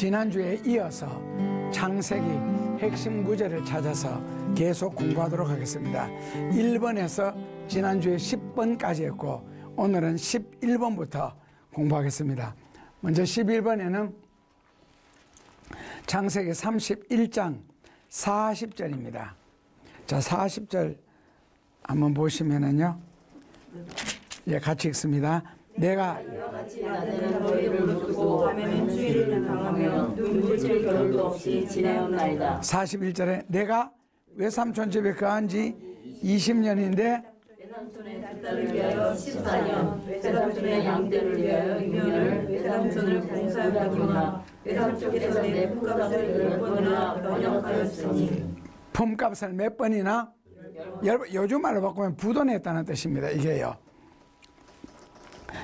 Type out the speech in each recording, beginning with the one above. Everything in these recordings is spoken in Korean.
지난주에 이어서 창세기 핵심 구절을 찾아서 계속 공부하도록 하겠습니다. 1번에서 지난주에 10번까지 했고 오늘은 11번부터 공부하겠습니다. 먼저 11번에는 창세기 31장 40절입니다. 자, 40절 한번 보시면은요. 예, 같이 읽습니다. 내가 낮에는 너희를 무수고 밤에는 추위를 당하며 눈물칠 겨를도 없이 지내었나이다. 41절에 내가 외삼촌 집에 거한 지 20년인데 외삼촌의 닭들을 위하여 14년, 외삼촌의 양떼를 위하여 6년을 외삼촌을 봉사하기나 외삼촌께서 내 품값을 10번이나 번역하였으니. 품값을 몇 번이나? 요즘 말로 바꾸면 부도냈다는 뜻입니다. 이게요.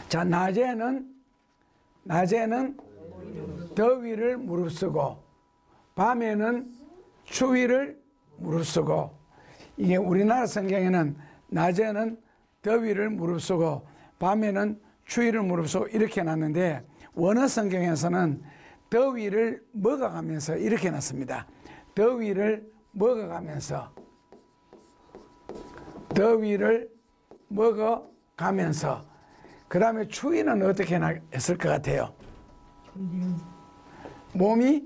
자, 낮에는 더위를 무릅쓰고 밤에는 추위를 무릅쓰고, 이게 우리나라 성경에는 낮에는 더위를 무릅쓰고 밤에는 추위를 무릅쓰고 이렇게 놨는데, 원어 성경에서는 더위를 먹어가면서 이렇게 놨습니다. 더위를 먹어가면서 그 다음에 추위는 어떻게 했을 것 같아요? 몸이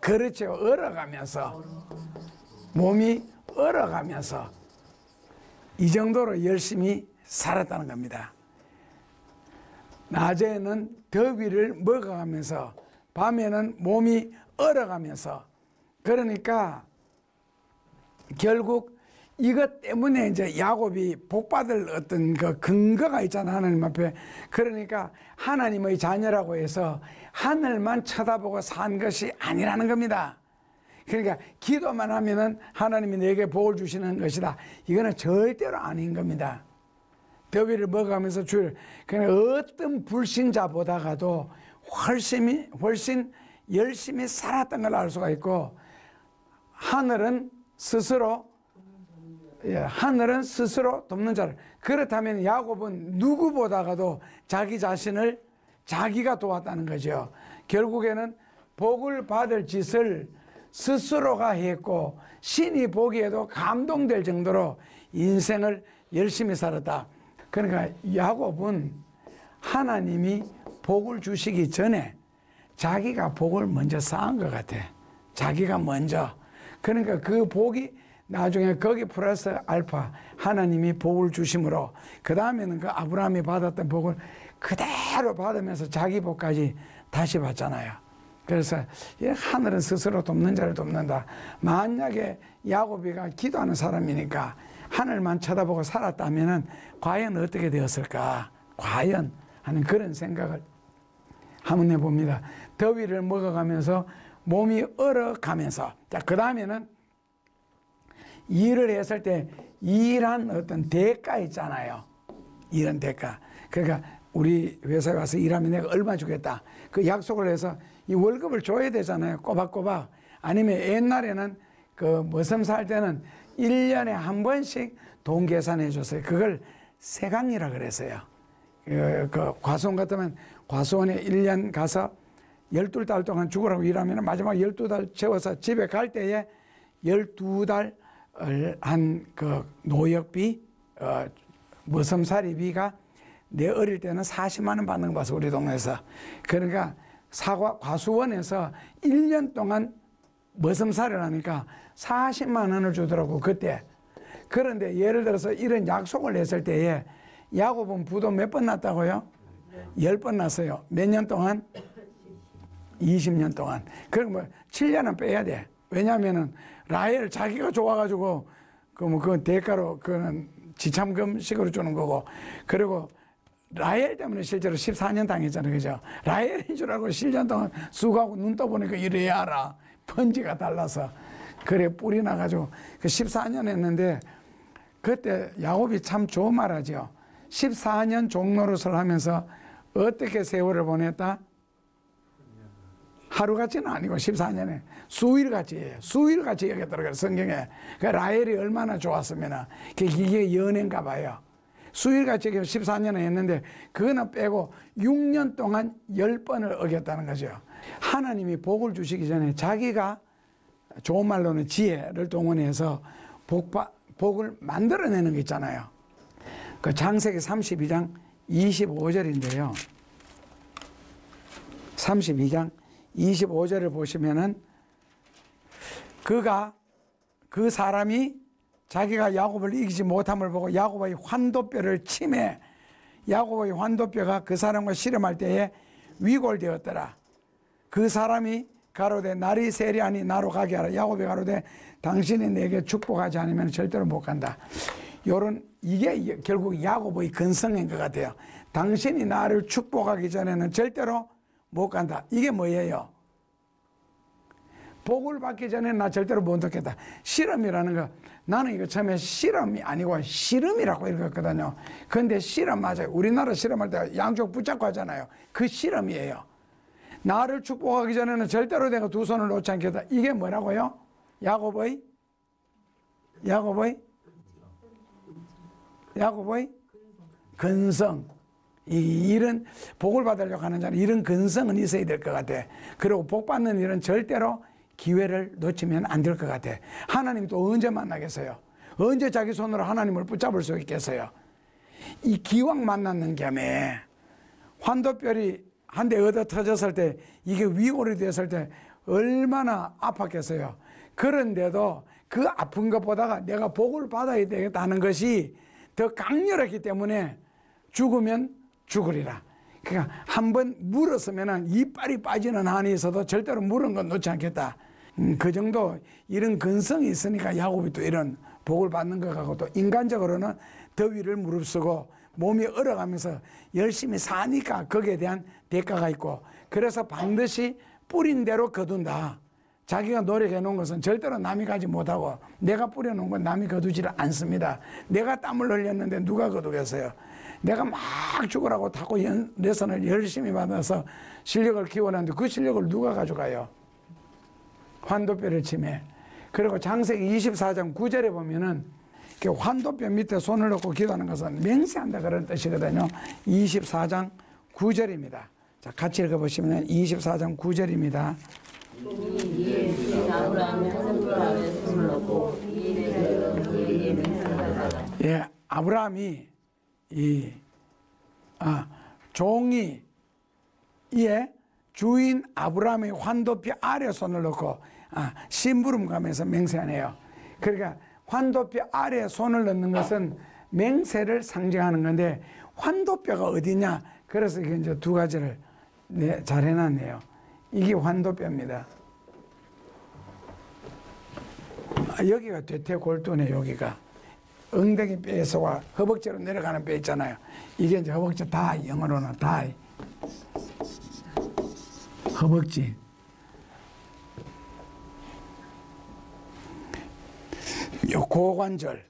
그렇죠. 얼어가면서, 몸이 얼어가면서 이 정도로 열심히 살았다는 겁니다. 낮에는 더위를 먹어가면서 밤에는 몸이 얼어가면서, 그러니까 결국 이것 때문에 이제 야곱이 복받을 어떤 그 근거가 있잖아, 하나님 앞에. 그러니까 하나님의 자녀라고 해서 하늘만 쳐다보고 산 것이 아니라는 겁니다. 그러니까 기도만 하면은 하나님이 내게 복을 주시는 것이다, 이거는 절대로 아닌 겁니다. 더위를 먹어가면서 주를, 그냥 어떤 불신자보다가도 훨씬 열심히 살았던 걸 알 수가 있고, 하늘은 스스로 돕는 자를. 그렇다면 야곱은 누구보다가도 자기 자신을 자기가 도왔다는 거죠. 결국에는 복을 받을 짓을 스스로가 했고 신이 보기에도 감동될 정도로 인생을 열심히 살았다. 그러니까 야곱은 하나님이 복을 주시기 전에 자기가 복을 먼저 쌓은 것 같아. 자기가 먼저. 그러니까 그 복이 나중에 거기 플러스 알파 하나님이 복을 주심으로 그 다음에는 그 아브라함이 받았던 복을 그대로 받으면서 자기 복까지 다시 받잖아요. 그래서 하늘은 스스로 돕는 자를 돕는다. 만약에 야곱이가 기도하는 사람이니까 하늘만 쳐다보고 살았다면 과연 어떻게 되었을까, 과연 하는 그런 생각을 한번 해봅니다. 더위를 먹어가면서 몸이 얼어가면서, 자, 그 다음에는 일을 했을 때 일한 어떤 대가 있잖아요. 일한 대가. 그러니까 우리 회사에 와서 일하면 내가 얼마 주겠다, 그 약속을 해서 이 월급을 줘야 되잖아요. 꼬박꼬박. 아니면 옛날에는 그 머슴 살 때는 1년에 한 번씩 돈 계산해 줬어요. 그걸 세강이라 그랬어요. 그 과수원 같으면 과수원에 1년 가서 12달 동안 죽으라고 일하면 마지막 12달 채워서 집에 갈 때에 12달 한 그 노역비, 머슴살이비가 내 어릴 때는 40만 원 받는 거 봐서 우리 동네에서. 그러니까 과수원에서 1년 동안 머슴살이를 하니까 40만 원을 주더라고, 그때. 그런데 예를 들어서 이런 약속을 했을 때에 야곱은 부도 몇 번 났다고요? 10번 났어요. 몇 년 동안? 20년 동안. 그럼 뭐 7년은 빼야 돼. 왜냐하면은 라헬 자기가 좋아가지고 그 대가로 그는 지참금식으로 주는 거고, 그리고 라헬 때문에 실제로 14년 당했잖아요, 그죠? 라헬인 줄 알고 7년 동안 수고하고 눈 떠보니까 이래야 알아. 번지가 달라서. 그래 뿔이 나가지고 그 14년 했는데, 그때 야곱이 참 좋은 말 하죠. 14년 종노릇을 하면서 어떻게 세월을 보냈다? 하루같이는 아니고 14년에 수일같이 여겼더라고요, 성경에. 그 라헬이 얼마나 좋았으면, 이게 연애인가 봐요. 수일같이 14년을 했는데 그거는 빼고 6년 동안 10번을 어겼다는 거죠. 하나님이 복을 주시기 전에 자기가 좋은 말로는 지혜를 동원해서 복을 만들어내는 게 있잖아요. 그 창세기 32장 25절인데요. 32장 25절을 보시면은 그 사람이 자기가 야곱을 이기지 못함을 보고 야곱의 환도뼈를 치매 야곱의 환도뼈가 그 사람과 씨름할 때에 위골되었더라. 그 사람이 가로되 날이 세리하니 나로 가게 하라. 야곱이 가로되 당신이 내게 축복하지 않으면 절대로 못 간다. 이게 결국 야곱의 근성인 것 같아요. 당신이 나를 축복하기 전에는 절대로 못 간다. 이게 뭐예요? 복을 받기 전에 나 절대로 못 얻겠다. 실험이라는 거, 나는 이거 처음에 실험이 아니고 실험이라고 읽었거든요. 근데 실험 맞아요. 우리나라 실험할 때 양쪽 붙잡고 하잖아요. 그 실험이에요. 나를 축복하기 전에는 절대로 내가 두 손을 놓지 않겠다. 이게 뭐라고요? 야곱의 근성. 이런 복을 받으려고 하는 자는 이런 근성은 있어야 될 것 같아. 그리고 복 받는 일은 절대로 기회를 놓치면 안 될 것 같아. 하나님 또 언제 만나겠어요? 언제 자기 손으로 하나님을 붙잡을 수 있겠어요? 이 기왕 만났는 겸에 환도뼈리 한 대 얻어 터졌을 때 이게 위골이 됐을 때 얼마나 아팠겠어요. 그런데도 그 아픈 것보다가 내가 복을 받아야 되겠다는 것이 더 강렬했기 때문에 죽으면 죽으리라. 그러니까 한번 물었으면 이빨이 빠지는 한이 있어도 절대로 물은 건 놓지 않겠다. 그 정도 이런 근성이 있으니까 야곱이 또 이런 복을 받는 것 같고, 또 인간적으로는 더위를 무릅쓰고 몸이 얼어가면서 열심히 사니까 거기에 대한 대가가 있고, 그래서 반드시 뿌린 대로 거둔다. 자기가 노력해 놓은 것은 절대로 남이 가지 못하고 내가 뿌려놓은 건 남이 거두지를 않습니다. 내가 땀을 흘렸는데 누가 거두겠어요? 내가 막 죽으라고 타고 레슨을 열심히 받아서 실력을 키워놨는데 그 실력을 누가 가져가요? 환도뼈를 치매. 그리고 창세기 24장 9절에 보면은 환도뼈 밑에 손을 놓고 기도하는 것은 맹세한다 그런 뜻이거든요. 24장 9절입니다. 자, 같이 읽어보시면 24장 9절입니다. 예, 아브라함이 종이 주인 아브라함의 환도뼈 아래 손을 넣고 심부름 가면서 맹세하네요. 그러니까 환도뼈 아래에 손을 넣는 것은 맹세를 상징하는 건데, 환도뼈가 어디냐? 그래서 이제 두 가지를 잘 해놨네요. 이게 환도뼈입니다. 여기가 대퇴골두네. 여기가 엉덩이 뼈에서와 허벅지로 내려가는 뼈 있잖아요. 이게 이제 허벅지 다이, 영어로는 다이. 허벅지. 요 고관절,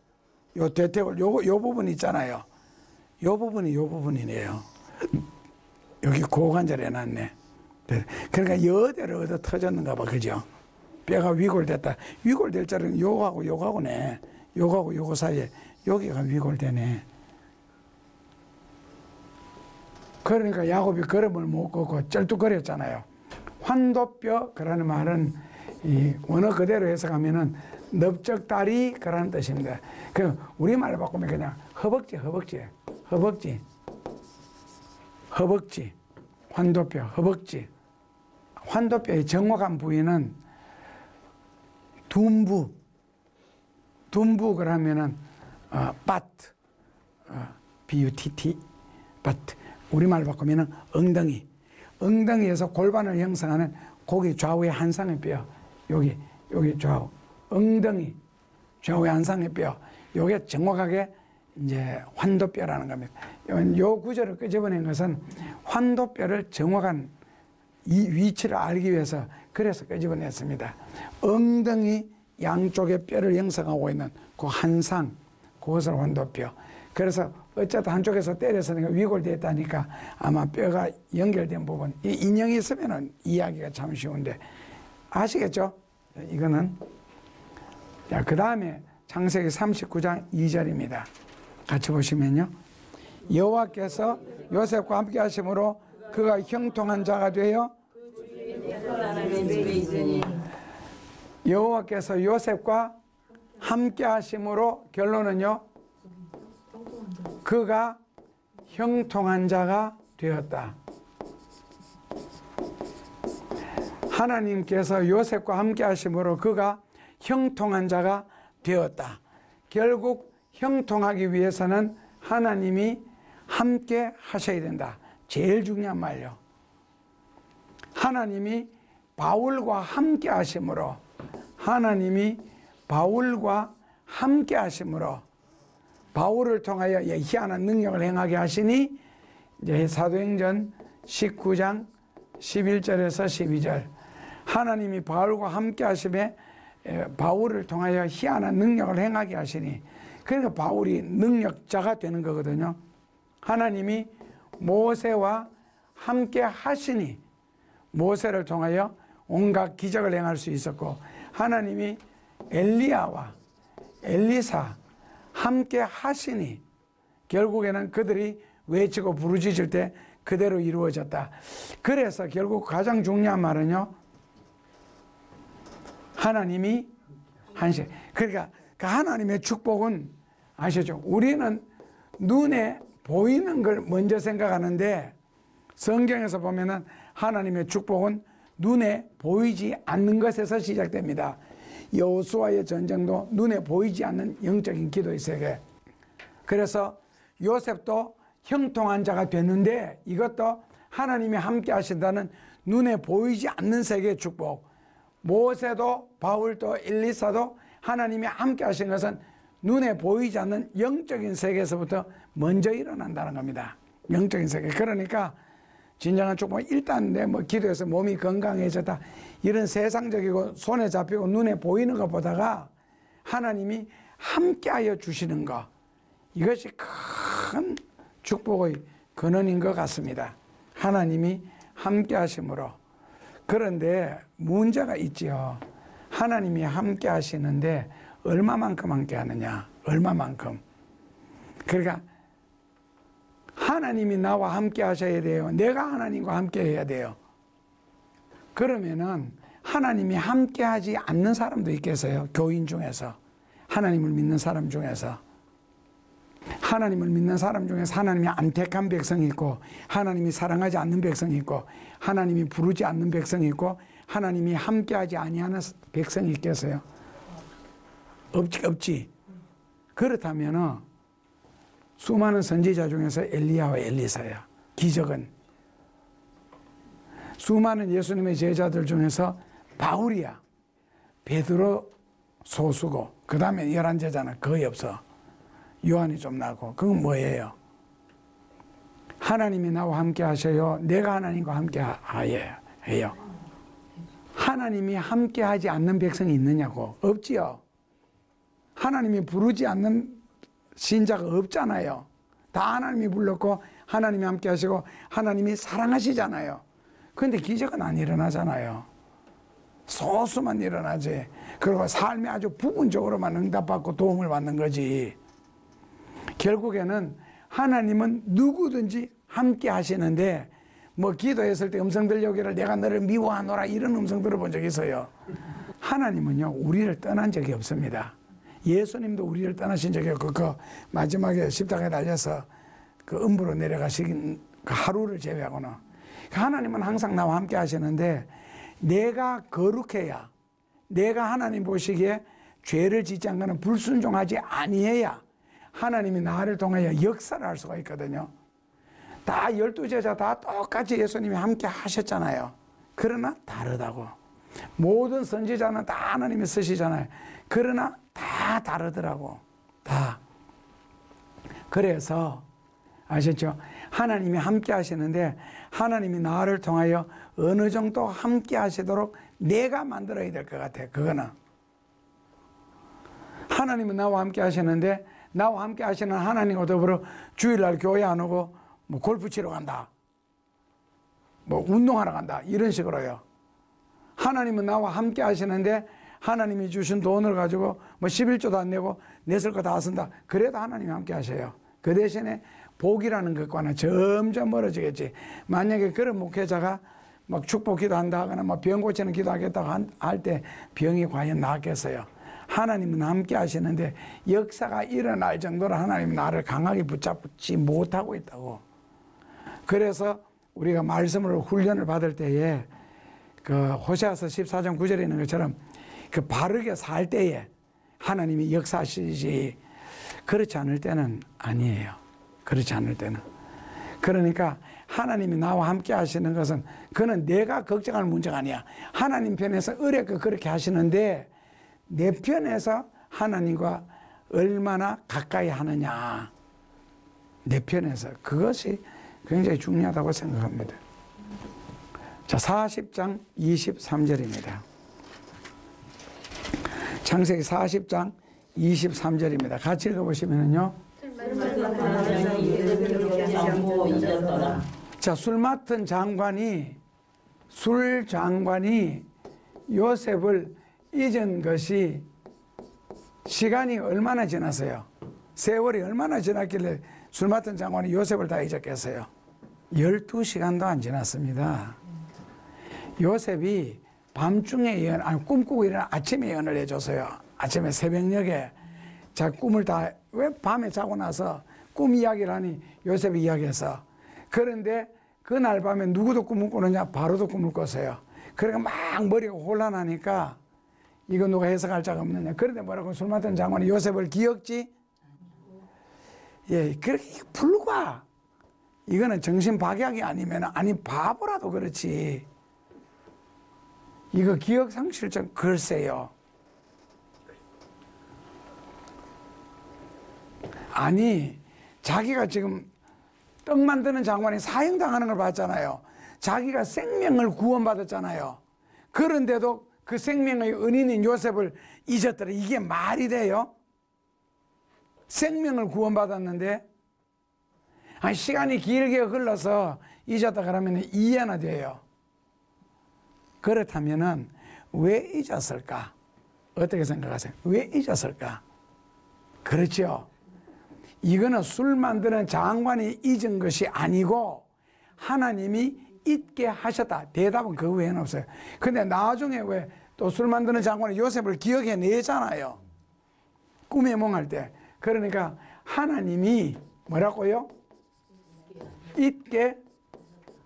요 대퇴골, 요 부분 있잖아요. 요 부분이네요. 여기 고관절 해놨네. 그러니까 여대로 얻어 터졌는가 봐, 그죠? 뼈가 위골됐다. 위골될 자리는 요거하고네. 요거하고 요거 사이에 여기가 위골되네. 그러니까 야곱이 걸음을 못 걷고 쩔뚝거렸잖아요. 환도뼈 그라는 말은 이 원어 그대로 해석하면은 넓적다리 그라는 뜻입니다. 그 우리말로 바꾸면 그냥 허벅지, 환도뼈, 허벅지. 환도뼈의 정확한 부위는 둔부 그러면은 butt, butt, 우리말 바꾸면은 엉덩이에서 골반을 형성하는 고기 좌우의 한상의 뼈, 여기 좌우 엉덩이 좌우의 한상의 뼈, 요게 정확하게 이제 환도뼈라는 겁니다. 요 구절을 끄집어낸 것은 환도뼈를 정확한 이 위치를 알기 위해서 그래서 끄집어냈습니다. 엉덩이 양쪽에 뼈를 형성하고 있는 그 한상, 그것을 환도뼈. 그래서 어쨌든 한쪽에서 때려서 위골됐다니까 아마 뼈가 연결된 부분, 이 인형이 있으면 이해하기가 참 쉬운데, 아시겠죠? 이거는. 자, 그 다음에 창세기 39장 2절입니다. 같이 보시면요. 여호와께서 요셉과 함께 하심으로 그가 형통한 자가 되어 여호와께서 요셉과 함께 하심으로 결론은요, 그가 형통한 자가 되었다. 하나님께서 요셉과 함께 하심으로 그가 형통한 자가 되었다. 결국 형통하기 위해서는 하나님이 함께 하셔야 된다. 제일 중요한 말이요. 하나님이 바울과 함께 하심으로, 하나님이 바울과 함께 하심으로 바울을 통하여 희한한 능력을 행하게 하시니, 이제 사도행전 19장 11절에서 12절, 하나님이 바울과 함께 하심에 바울을 통하여 희한한 능력을 행하게 하시니, 그러니까 바울이 능력자가 되는 거거든요. 하나님이 모세와 함께 하시니 모세를 통하여 온갖 기적을 행할 수 있었고, 하나님이 엘리야와 엘리사 함께 하시니 결국에는 그들이 외치고 부르짖을 때 그대로 이루어졌다. 그래서 결국 가장 중요한 말은요, 하나님이 한시. 그러니까 그 하나님의 축복은 아시죠? 우리는 눈에 보이는 걸 먼저 생각하는데, 성경에서 보면은 하나님의 축복은 눈에 보이지 않는 것에서 시작됩니다. 여호수아의 전쟁도 눈에 보이지 않는 영적인 기도의 세계. 그래서 요셉도 형통한 자가 됐는데, 이것도 하나님이 함께 하신다는 눈에 보이지 않는 세계의 축복. 모세도 바울도 엘리사도 하나님이 함께 하신 것은 눈에 보이지 않는 영적인 세계에서부터 먼저 일어난다는 겁니다. 영적인 세계. 그러니까 진정한 축복은 일단 내 기도해서 몸이 건강해졌다, 이런 세상적이고 손에 잡히고 눈에 보이는 것보다가 하나님이 함께하여 주시는 것, 이것이 큰 축복의 근원인 것 같습니다. 하나님이 함께 하심으로. 그런데 문제가 있지요. 하나님이 함께 하시는데 얼마만큼 함께 하느냐, 얼마만큼. 그러니까 하나님이 나와 함께 하셔야 돼요. 내가 하나님과 함께 해야 돼요. 그러면은 하나님이 함께 하지 않는 사람도 있겠어요. 교인 중에서, 하나님을 믿는 사람 중에서. 하나님을 믿는 사람 중에서 하나님이 안 택한 백성이 있고, 하나님이 사랑하지 않는 백성이 있고, 하나님이 부르지 않는 백성이 있고, 하나님이 함께하지 아니하는 백성이 있겠어요? 없지. 그렇다면 수많은 선지자 중에서 엘리야와 엘리사야. 기적은 수많은 예수님의 제자들 중에서 바울이야. 베드로 소수고, 그 다음에 11제자는 거의 없어. 요한이 좀 나고. 그건 뭐예요? 하나님이 나와 함께 하셔요? 내가 하나님과 함께 해요? 하나님이 함께 하지 않는 백성이 있느냐고? 없지요. 하나님이 부르지 않는 신자가 없잖아요. 다 하나님이 불렀고 하나님이 함께 하시고 하나님이 사랑하시잖아요. 그런데 기적은 안 일어나잖아요. 소수만 일어나지. 그리고 삶이 아주 부분적으로만 응답받고 도움을 받는 거지. 결국에는 하나님은 누구든지 함께 하시는데, 기도했을 때 음성 들려오기를 내가 너를 미워하노라, 이런 음성 들어본 적 있어요? 하나님은요, 우리를 떠난 적이 없습니다. 예수님도 우리를 떠나신 적이 없고, 그 마지막에 십자가에 달려서 그 음부로 내려가신 그 하루를 제외하고는. 하나님은 항상 나와 함께 하시는데, 내가 거룩해야, 내가 하나님 보시기에 죄를 짓지 않거나 불순종하지 아니해야 하나님이 나를 통하여 역사를 할 수가 있거든요. 다 12제자 다 똑같이 예수님이 함께 하셨잖아요. 그러나 다르다고. 모든 선지자는 다 하나님이 쓰시잖아요. 그러나 다 다르더라고. 다. 그래서 아셨죠? 하나님이 함께 하시는데, 하나님이 나를 통하여 어느 정도 함께 하시도록 내가 만들어야 될 것 같아. 그거는. 하나님은 나와 함께 하시는데, 나와 함께 하시는 하나님과 더불어 주일날 교회 안 오고 골프 치러 간다, 운동하러 간다, 이런 식으로요. 하나님은 나와 함께 하시는데 하나님이 주신 돈을 가지고 11조도 안 내고 냈을 거 다 쓴다. 그래도 하나님이 함께 하셔요. 그 대신에 복이라는 것과는 점점 멀어지겠지. 만약에 그런 목회자가 막 축복 기도한다 하거나 뭐 병 고치는 기도하겠다고 할 때 병이 과연 낫겠어요? 하나님은 함께 하시는데 역사가 일어날 정도로 하나님은 나를 강하게 붙잡지 못하고 있다고. 그래서 우리가 말씀을 훈련을 받을 때에 그 호세아서 14장 9절에 있는 것처럼 그 바르게 살 때에 하나님이 역사하시지, 그렇지 않을 때는 아니에요. 그렇지 않을 때는. 그러니까 하나님이 나와 함께 하시는 것은 그는 내가 걱정할 문제가 아니야. 하나님 편에서 어렵게 그렇게 하시는데 내 편에서 하나님과 얼마나 가까이 하느냐. 내 편에서. 그것이 굉장히 중요하다고 생각합니다. 자, 40장 23절입니다. 창세기 40장 23절입니다. 같이 읽어보시면요. 자, 술 맡은 장관이 요셉을 잊은 것이 시간이 얼마나 지났어요? 세월이 얼마나 지났길래 술 맡은 장관이 요셉을 다 잊었겠어요? 12시간도 안 지났습니다. 요셉이 밤중에 꿈꾸고 일어나 아침에 예언을 해줬어요. 아침에 새벽녘에 자 꿈을 다, 왜 밤에 자고 나서 꿈 이야기를 하니 요셉이 이야기해서. 그런데 그날 밤에 누구도 꿈을 꾸느냐? 바로도 꿈을 꿨어요. 그러니까 막 머리가 혼란하니까 이거 누가 해석할 자가 없느냐. 그런데 뭐라고 술 맡은 장관이 요셉을 기억지? 예, 그렇게 불과 이거는 정신박약이 아니면 아니 바보라도 그렇지. 이거 기억 상실증 글쎄요. 아니 자기가 지금 떡 만드는 장관이 사형당하는 걸 봤잖아요. 자기가 생명을 구원받았잖아요. 그런데도 그 생명의 은인인 요셉을 잊었더라. 이게 말이 돼요? 생명을 구원받았는데 아니 시간이 길게 흘러서 잊었다 그러면 이해나 돼요. 그렇다면은 왜 잊었을까? 어떻게 생각하세요? 왜 잊었을까? 그렇죠. 이거는 술 만드는 장관이 잊은 것이 아니고 하나님이 잊게 하셨다. 대답은 그 외에는 없어요. 근데 나중에 왜 또 술 만드는 장관이 요셉을 기억해내잖아요. 꿈에 몽할 때. 그러니까 하나님이 뭐라고요? 잊게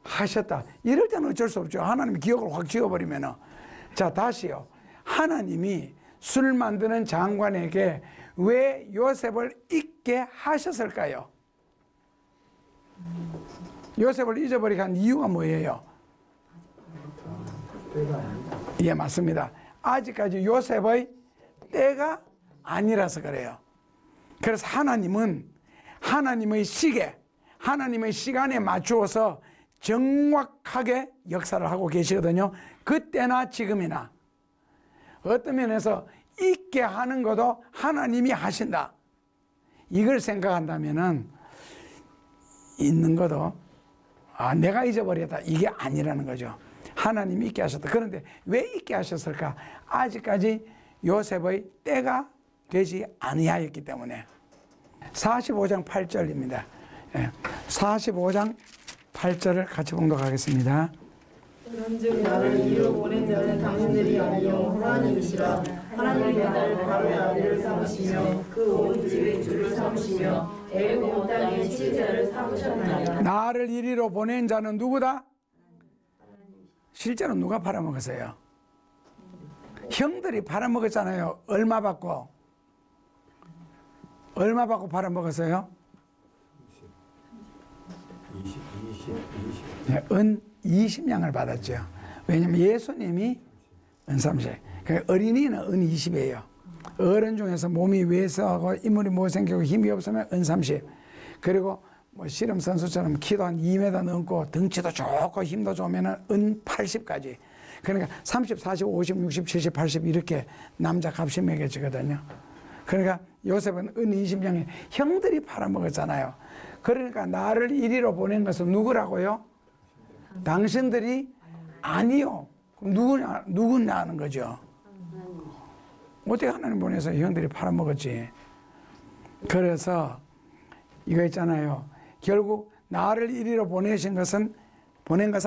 하셨다. 이럴 때는 어쩔 수 없죠. 하나님이 기억을 확 지워버리면. 자, 다시요. 하나님이 술 만드는 장관에게 왜 요셉을 잊게 하셨을까요? 요셉을 잊어버리게 한 이유가 뭐예요? 예, 맞습니다. 아직까지 요셉의 때가 아니라서 그래요. 그래서 하나님은 하나님의 시계, 하나님의 시간에 맞추어서 정확하게 역사를 하고 계시거든요. 그때나 지금이나. 어떤 면에서 잊게 하는 것도 하나님이 하신다. 이걸 생각한다면은 있는 것도 내가 잊어버렸다. 이게 아니라는 거죠. 하나님이 잊게 하셨다. 그런데 왜 잊게 하셨을까? 아직까지 요셉의 때가 되지 아니하였기 때문에. 45장 8절입니다. 45장 8절을 같이 봉독하겠습니다. 그런즉 나를 이로 보낸 자는 당신들이 아니요 하나님이시라. 하나님이 나를 바로의 아들을 삼으시며 그 온 집의 주를 삼으시며 애굽 땅의 치자를 삼으셨나이다. 나를 이리로 보낸 자는 누구다? 실제로 누가 팔아먹었어요? 형들이 팔아먹었잖아요. 얼마 받고? 얼마 받고 팔아먹었어요? 20. 은 20냥을 받았죠. 왜냐하면 예수님이 은 30. 그러니까 어린이는 은 20이에요. 어른 중에서 몸이 왜소하고 인물이 못생기고 힘이 없으면 은 30. 그리고 뭐 씨름 선수처럼 키도 한 2m 넘고 덩치도 좋고 힘도 좋으면 은 80까지. 그러니까 30, 40, 50, 60, 70, 80 이렇게 남자 값이 매겨지거든요. 그러니까 요셉은 은 20냥에 형들이 팔아먹었잖아요. 그러니까 나를 이리로 보낸 것은 누구라고요? 당신들이 아니요. 그럼 누구냐는 거죠. 어떻게 하나님 보내서 형들이 팔아먹었지. 그래서 이거 있잖아요. 결국 나를 이리로 보낸 것은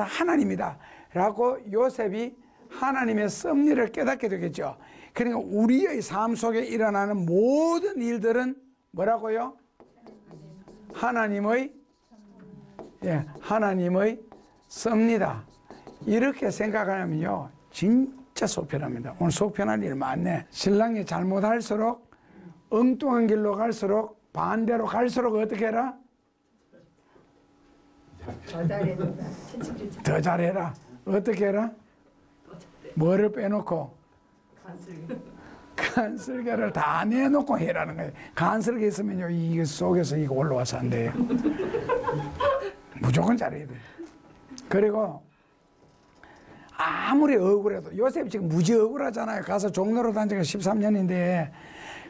하나님이다 라고 요셉이 하나님의 섭리를 깨닫게 되겠죠. 그러니까 우리의 삶 속에 일어나는 모든 일들은 뭐라고요? 하나님의 섭니다. 이렇게 생각하면요 진짜 속편합니다. 오늘 속편할 일 많네. 신랑이 잘못할수록 엉뚱한 길로 갈수록 반대로 갈수록 어떻게 해라? 더 잘해라. 어떻게 해라? 뭐를 빼놓고? 간슬개를 다 내놓고 해라는 거예요. 간슬개 있으면요 이 속에서 이거 올라와서 안 돼요. 무조건 잘해야 돼요. 그리고 아무리 억울해도 요셉이 지금 무지 억울하잖아요. 가서 종로로 단 지가 13년인데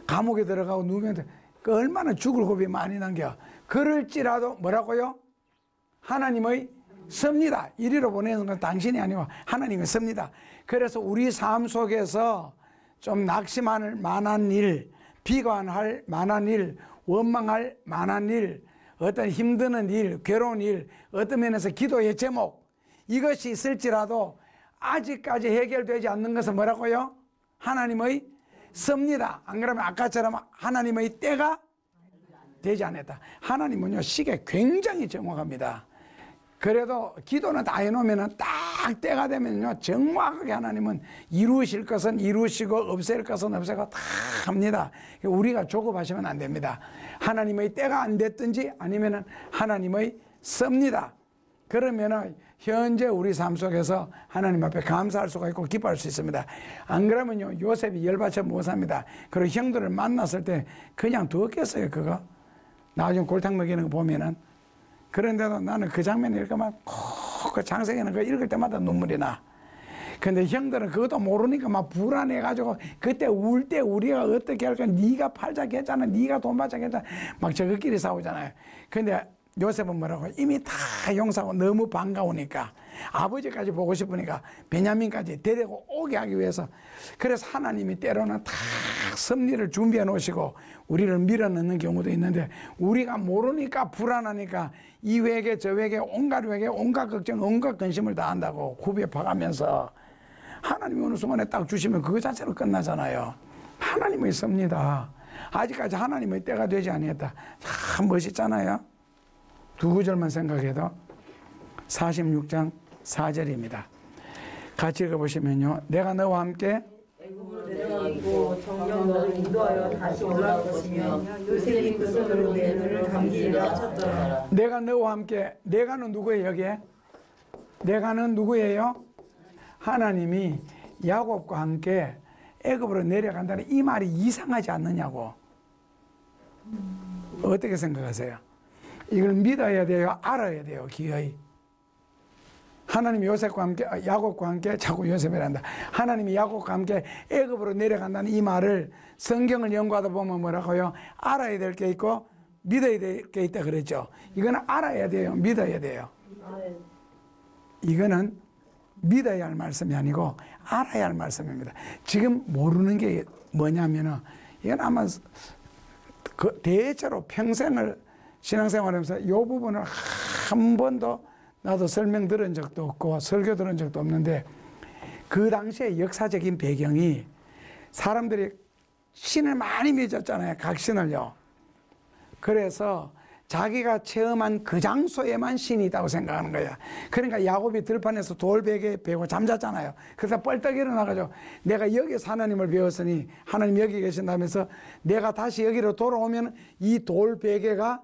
감옥에 들어가고 누우면 그 얼마나 죽을 겁이 많이 남겨. 그럴지라도 뭐라고요? 하나님의 섭니다. 이리로 보내는 건 당신이 아니고 하나님의 섭니다. 그래서 우리 삶 속에서 좀 낙심할 만한 일, 비관할 만한 일, 원망할 만한 일, 어떤 힘드는 일, 괴로운 일, 어떤 면에서 기도의 제목 이것이 있을지라도 아직까지 해결되지 않는 것은 뭐라고요? 하나님의 섭니다. 안 그러면 아까처럼 하나님의 때가 되지 않았다. 하나님은요 시계 굉장히 정확합니다. 그래도 기도는 다 해놓으면 딱 때가 되면요 정확하게 하나님은 이루실 것은 이루시고 없앨 것은 없애고 다 합니다. 우리가 조급하시면 안 됩니다. 하나님의 때가 안 됐든지 아니면은 하나님의 섭니다. 그러면은 현재 우리 삶 속에서 하나님 앞에 감사할 수가 있고 기뻐할 수 있습니다. 안 그러면요 요셉이 열받쳐 못 삽니다. 그리고 형들을 만났을 때 그냥 두었겠어요. 그거 나중에 골탕 먹이는 거 보면은. 그런데도 나는 그 장면 읽으면 그 장세기는 그 읽을 때마다 눈물이 나. 근데 형들은 그것도 모르니까 막 불안해가지고 그때 울 때 우리가 어떻게 할까? 네가 팔자 했잖아, 네가 돈 받자 했잖아, 막 저것끼리 싸우잖아요. 근데 요셉은 뭐라고? 이미 다 용서하고 너무 반가우니까 아버지까지 보고 싶으니까 베냐민까지 데리고 오게 하기 위해서. 그래서 하나님이 때로는 다 섭리를 준비해 놓으시고 우리를 밀어넣는 경우도 있는데 우리가 모르니까 불안하니까 이 회개 저 회개 온갖 회개 온갖 걱정 온갖 근심을 다 한다고 굽에 파가면서 하나님이 어느 순간에 딱 주시면 그거 자체로 끝나잖아요. 하나님의 섭니다. 아직까지 하나님의 때가 되지 아니했다. 참 멋있잖아요. 두 구절만 생각해도 46장 4절입니다. 같이 읽어보시면요. 내가 너와 함께 애굽으로 내려가고 정령 너를 인도하여 다시 올라올 것이며 요셉이 그 손으로 내 눈을 감기리라 쳤더라. 내가 너와 함께. 내가는 누구예요 여기에? 내가는 누구예요? 하나님이 야곱과 함께 애굽으로 내려간다는 이 말이 이상하지 않느냐고. 어떻게 생각하세요? 이걸 믿어야 돼요? 알아야 돼요? 기어이. 하나님이 요셉과 함께 야곱과 함께 자꾸 요셉이란다. 하나님이 야곱과 함께 애굽으로 내려간다는 이 말을 성경을 연구하다 보면 뭐라고요? 알아야 될 게 있고 믿어야 될 게 있다 그랬죠. 이거는 알아야 돼요? 믿어야 돼요? 이거는 믿어야 할 말씀이 아니고 알아야 할 말씀입니다. 지금 모르는 게 뭐냐면은 이건 아마 대체로 평생을 신앙생활하면서 이 부분을 한 번도 나도 설명 들은 적도 없고 설교 들은 적도 없는데 그 당시의 역사적인 배경이 사람들이 신을 많이 믿었잖아요. 각 신을요. 그래서 자기가 체험한 그 장소에만 신이 있다고 생각하는 거야. 그러니까 야곱이 들판에서 돌베개 베고 잠잤잖아요. 그래서 뻘떡 일어나가지고 내가 여기서 하나님을 배웠으니 하나님 여기 계신다면서 내가 다시 여기로 돌아오면 이 돌베개가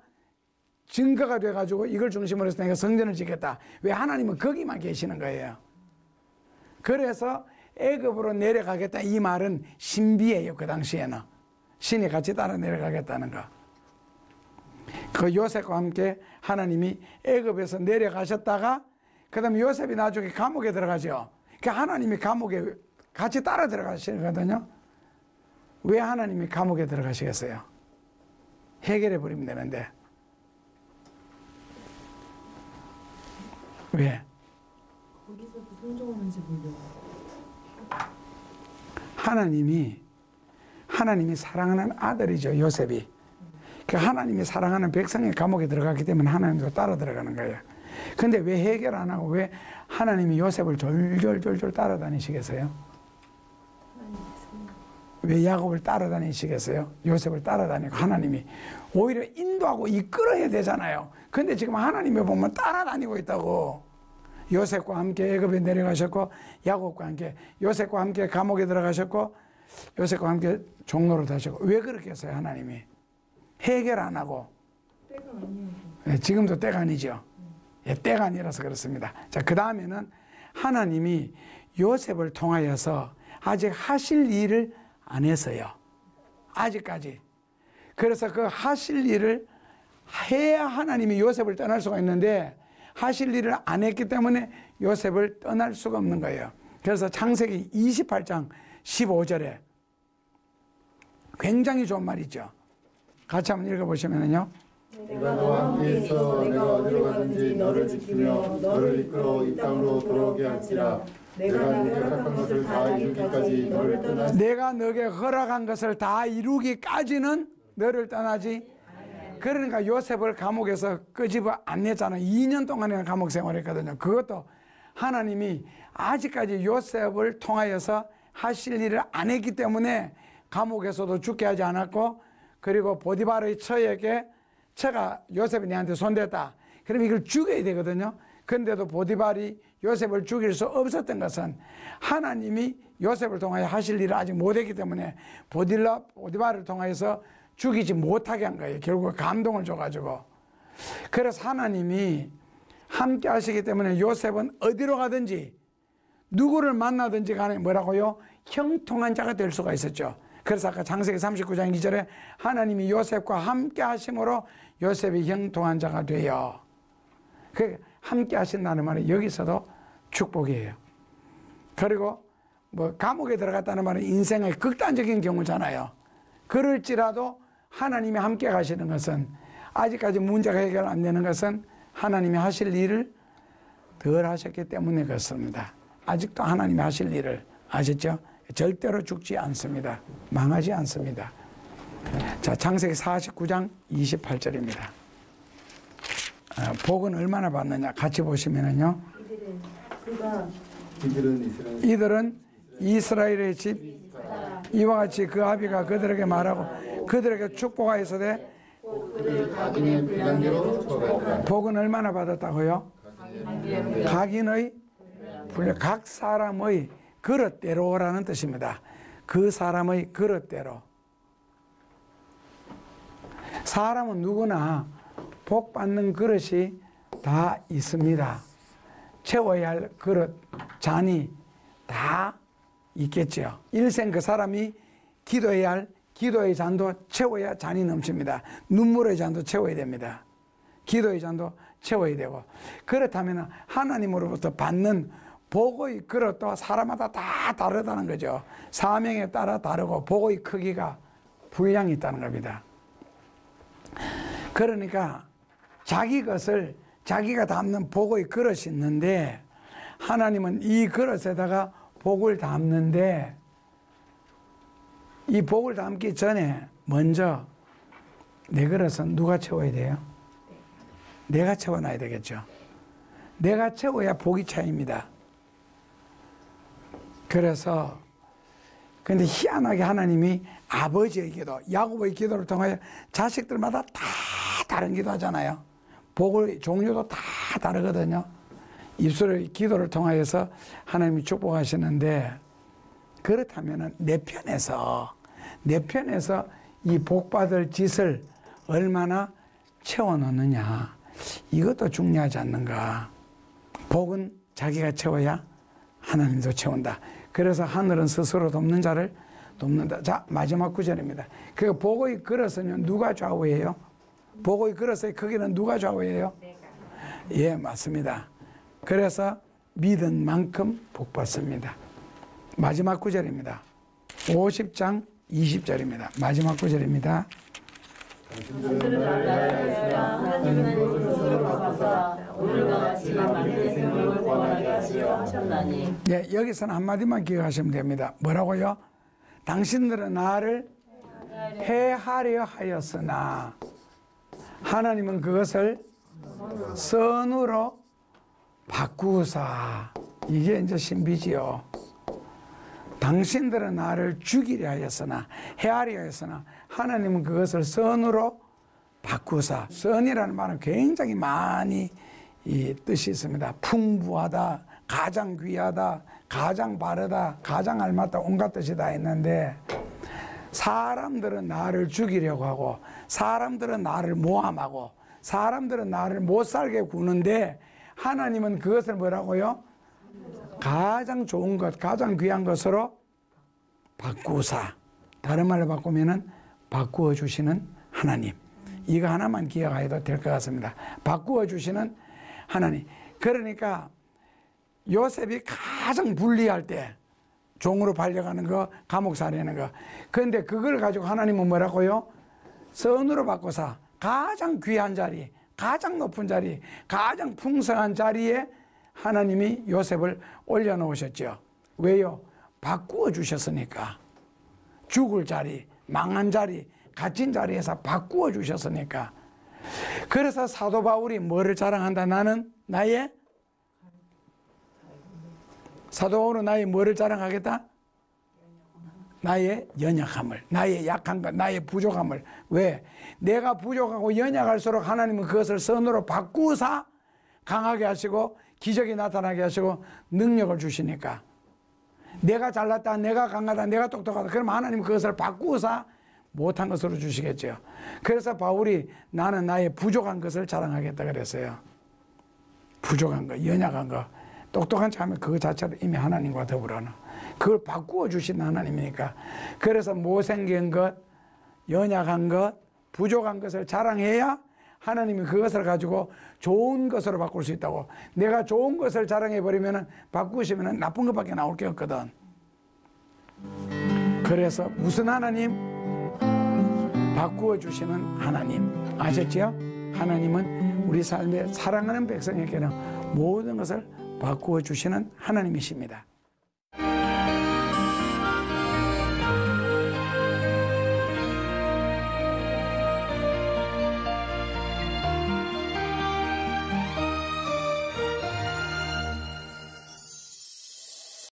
증거가 돼가지고 이걸 중심으로 해서 내가 성전을 짓겠다. 왜? 하나님은 거기만 계시는 거예요. 그래서 애굽으로 내려가겠다 이 말은 신비예요. 그 당시에는 신이 같이 따라 내려가겠다는 거. 그 요셉과 함께 하나님이 애굽에서 내려가셨다가 그 다음에 요셉이 나중에 감옥에 들어가죠. 그 하나님이 감옥에 같이 따라 들어가시거든요. 왜 하나님이 감옥에 들어가시겠어요? 해결해 버리면 되는데. 왜? 거기서 그 순종하는지 보려고. 하나님이 사랑하는 아들이죠. 요셉이. 그 하나님이 사랑하는 백성의 감옥에 들어갔기 때문에 하나님도 따라 들어가는 거예요. 근데 왜 해결 안 하고 왜 하나님이 요셉을 졸졸졸졸 따라다니시겠어요? 왜 야곱을 따라다니시겠어요? 요셉을 따라다니고 하나님이 오히려 인도하고 이끌어야 되잖아요. 근데 지금 하나님이 보면 따라다니고 있다고. 요셉과 함께 애굽에 내려가셨고 야곱과 함께 요셉과 함께 감옥에 들어가셨고 요셉과 함께 종로로 다셨고 왜 그렇게 했어요? 하나님이 해결 안 하고. 때가 아니어서. 네, 지금도 때가 아니죠. 예, 때가 아니라서 그렇습니다. 자, 그 다음에는 하나님이 요셉을 통하여서 아직 하실 일을 안 했어요. 아직까지. 그래서 그 하실 일을 해야 하나님이 요셉을 떠날 수가 있는데 하실 일을 안 했기 때문에 요셉을 떠날 수가 없는 거예요. 그래서 창세기 28장 15절에 굉장히 좋은 말이죠. 같이 한번 읽어보시면요. 내가 너와 함께 있어 내가 어디로 가든지 너를 지키며 너를 이끌어 이 땅으로 돌아오게 할지라. 내가 네게 허락한 것을 다 이루기까지 너를 떠나지. 내가 너에게 허락한 것을 다 이루기까지는 너를 떠나지. 그러니까 요셉을 감옥에서 끄집어 안 냈잖아요. 2년 동안이나 감옥 생활했거든요. 그것도 하나님이 아직까지 요셉을 통하여서 하실 일을 안 했기 때문에 감옥에서도 죽게 하지 않았고, 그리고 보디발의 처에게 처가 요셉이 내한테 손댔다. 그럼 이걸 죽여야 되거든요. 그런데도 보디발이 요셉을 죽일 수 없었던 것은 하나님이 요셉을 통하여 하실 일을 아직 못했기 때문에 보디발을 통하여서 죽이지 못하게 한 거예요. 결국 감동을 줘가지고. 그래서 하나님이 함께 하시기 때문에 요셉은 어디로 가든지 누구를 만나든지 간에 뭐라고요? 형통한 자가 될 수가 있었죠. 그래서 아까 창세기 39장 2절에 하나님이 요셉과 함께 하심으로 요셉이 형통한 자가 돼요. 그 함께 하신다는 말은 여기서도 축복이에요. 그리고 뭐 감옥에 들어갔다는 말은 인생의 극단적인 경우잖아요. 그럴지라도 하나님이 함께 가시는 것은, 아직까지 문제가 해결 안 되는 것은 하나님이 하실 일을 덜 하셨기 때문에 그렇습니다. 아직도 하나님이 하실 일을 아셨죠? 절대로 죽지 않습니다. 망하지 않습니다. 자, 창세기 49장 28절입니다. 복은 얼마나 받느냐 같이 보시면은요. 이들은 이스라엘의 집 이와 같이 그 아비가 그들에게 말하고 그들에게 축복하였으되 복은 얼마나 받았다고요? 각인의 분량, 각 사람의 그릇대로라는 뜻입니다. 그 사람의 그릇대로. 사람은 누구나 복 받는 그릇이 다 있습니다. 채워야 할 그릇, 잔이 다 있겠죠. 일생 그 사람이 기도해야 할 기도의 잔도 채워야 잔이 넘칩니다. 눈물의 잔도 채워야 됩니다. 기도의 잔도 채워야 되고, 그렇다면 하나님으로부터 받는 복의 그릇도 사람마다 다 다르다는 거죠. 사명에 따라 다르고 복의 크기가 분량이 있다는 겁니다. 그러니까 자기 것을 자기가 담는 복의 그릇이 있는데, 하나님은 이 그릇에다가 복을 담는데, 이 복을 담기 전에 먼저 내 그릇은 누가 채워야 돼요? 내가 채워놔야 되겠죠. 내가 채워야 복이 차입니다. 그래서 근데 희한하게 하나님이 아버지의 기도, 야곱의 기도를 통하여 자식들마다 다 다른 기도 하잖아요. 복의 종류도 다 다르거든요. 입술의 기도를 통하여서 하나님이 축복하시는데, 그렇다면 내 편에서 이 복받을 짓을 얼마나 채워놓느냐, 이것도 중요하지 않는가. 복은 자기가 채워야 하나님도 채운다. 그래서 하늘은 스스로 돕는 자를 돕는다. 자, 마지막 구절입니다. 그 복의 그릇은 누가 좌우해요? 복의 그릇의 크기는 누가 좌우해요? 예, 맞습니다. 그래서 믿은 만큼 복 받습니다. 마지막 구절입니다. 50장 20절입니다. 마지막 구절입니다. 당신들은 알라야였으나 하나님은 스스로 갚아사 오늘과 같이 만민의 생명을 구원하게 하시려 하셨나니. 예, 여기서는 한마디만 기억하시면 됩니다. 뭐라고요? 당신들은 나를 해하려 하였으나. 하나님은 그것을 선으로 바꾸사. 이게 이제 신비지요. 당신들은 나를 죽이려 하였으나 해하려 하였으나 하나님은 그것을 선으로 바꾸사. 선이라는 말은 굉장히 많이 이 뜻이 있습니다. 풍부하다, 가장 귀하다, 가장 바르다, 가장 알맞다, 온갖 뜻이 다 있는데, 사람들은 나를 죽이려고 하고 사람들은 나를 모함하고 사람들은 나를 못 살게 구는데, 하나님은 그것을 뭐라고요? 가장 좋은 것, 가장 귀한 것으로 바꾸사. 다른 말로 바꾸면은 바꾸어 주시는 하나님. 이거 하나만 기억해도 될 것 같습니다. 바꾸어 주시는 하나님. 그러니까 요셉이 가장 불리할 때 종으로 팔려가는 거, 감옥 살해하는 거. 그런데 그걸 가지고 하나님은 뭐라고요? 선으로 바꿔서 가장 귀한 자리, 가장 높은 자리, 가장 풍성한 자리에 하나님이 요셉을 올려놓으셨죠. 왜요? 바꾸어 주셨으니까. 죽을 자리, 망한 자리, 갇힌 자리에서 바꾸어 주셨으니까. 그래서 사도 바울이 뭐를 자랑한다? 나는 나의, 사도 바울은 나의 뭐를 자랑하겠다? 나의 연약함을, 나의 약한 것, 나의 부족함을. 왜? 내가 부족하고 연약할수록 하나님은 그것을 선으로 바꾸사 강하게 하시고 기적이 나타나게 하시고 능력을 주시니까. 내가 잘났다, 내가 강하다, 내가 똑똑하다, 그럼 하나님은 그것을 바꾸사 못한 것으로 주시겠죠. 그래서 바울이 나는 나의 부족한 것을 자랑하겠다 그랬어요. 부족한 것, 연약한 것, 똑똑한 척 하면 그거 자체로 이미 하나님과 더불어는 그걸 바꾸어 주신 하나님이니까. 그래서 못생긴 것, 연약한 것, 부족한 것을 자랑해야 하나님이 그것을 가지고 좋은 것으로 바꿀 수 있다고. 내가 좋은 것을 자랑해버리면 바꾸시면 나쁜 것밖에 나올 게 없거든. 그래서 무슨 하나님? 바꾸어 주시는 하나님. 아셨죠? 하나님은 우리 삶에 사랑하는 백성에게는 모든 것을 바꾸어 주시는 하나님이십니다.